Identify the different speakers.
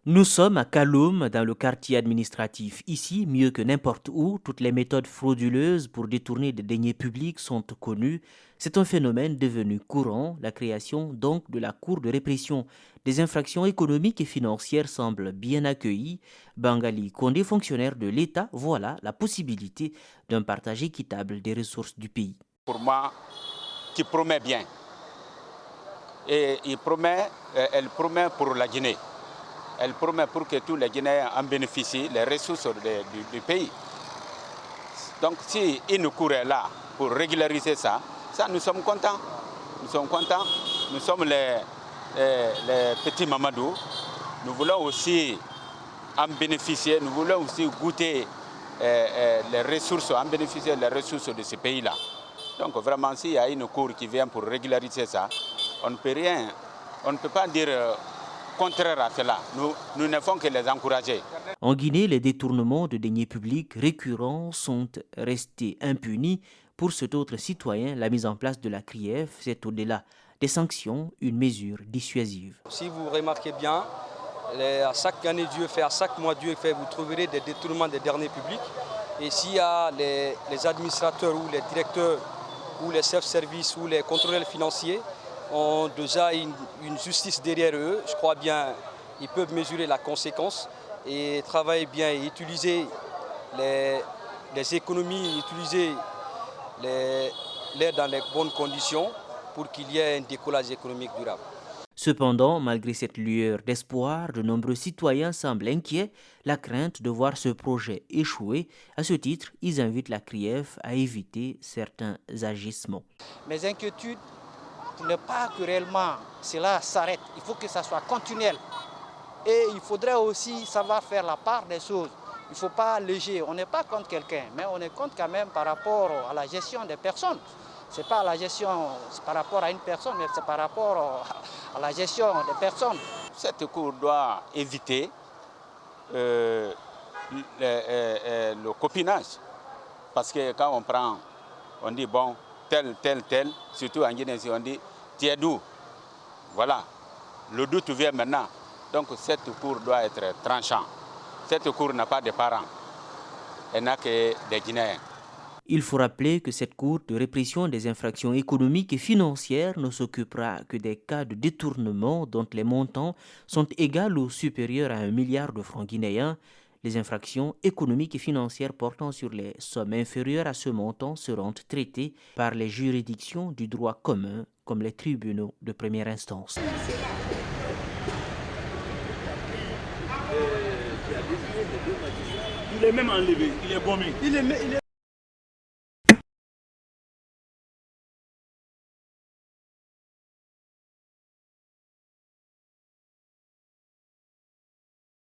Speaker 1: Nous sommes à Kaloum, dans le quartier administratif. Ici, mieux que n'importe où, toutes les méthodes frauduleuses pour détourner des deniers publics sont connues. C'est un phénomène devenu courant. La création donc de la Cour de répression des infractions économiques et financières semble bien accueillie. Bangali Condé, fonctionnaire de l'État, voilà la possibilité d'un partage équitable des ressources du pays.
Speaker 2: Pour moi, qui promet bien. Et elle promet pour la Guinée. Elle promet pour que tous les Guinéens en bénéficient, les ressources du pays. Donc si une cour est là pour régulariser ça, nous sommes contents. Nous sommes contents. Nous sommes les petits Mamadou. Nous voulons aussi en bénéficier, nous voulons aussi goûter les ressources, en bénéficier des ressources de ce pays-là. Donc vraiment, s'il y a une cour qui vient pour régulariser ça, on ne peut rien, on ne peut pas dire contraire à cela. Nous ne faisons que les encourager.
Speaker 1: En Guinée, les détournements de deniers publics récurrents sont restés impunis. Pour cet autre citoyen, la mise en place de la CRIEF, c'est au-delà des sanctions, une mesure dissuasive.
Speaker 3: Si vous remarquez bien, à chaque année Dieu fait, à chaque mois Dieu fait, vous trouverez des détournements des deniers publics. Et s'il y a les administrateurs ou les directeurs ou les chefs-service ou les contrôleurs financiers ont déjà une justice derrière eux, je crois bien ils peuvent mesurer la conséquence et travailler bien et utiliser les économies, utiliser l'air dans les bonnes conditions pour qu'il y ait un décollage économique durable.
Speaker 1: Cependant, malgré cette lueur d'espoir, de nombreux citoyens semblent inquiets, la crainte de voir ce projet échouer. À ce titre, ils invitent la CRIEF à éviter certains agissements.
Speaker 4: Mes inquiétudes, ce n'est pas que réellement cela s'arrête, il faut que ça soit continuel. Et il faudrait aussi savoir faire la part des choses. Il ne faut pas léger, on n'est pas contre quelqu'un, mais on est contre quand même par rapport à la gestion des personnes. Ce n'est pas la gestion par rapport à une personne, mais c'est par rapport à la gestion des personnes.
Speaker 2: Cette cour doit éviter le copinage. Parce que quand on prend, on dit bon, tel, surtout en Guinée, on dit tu es d'où? Voilà, le doute vient maintenant. Donc cette cour doit être tranchante. Cette cour n'a pas de parents, elle n'a que des Guinéens.
Speaker 1: Il faut rappeler que cette Cour de répression des infractions économiques et financières ne s'occupera que des cas de détournement dont les montants sont égaux ou supérieurs à 1 milliard de francs guinéens. Les infractions économiques et financières portant sur les sommes inférieures à ce montant seront traitées par les juridictions du droit commun, comme les tribunaux de première instance.
Speaker 5: Il est même enlevé, il est bombé.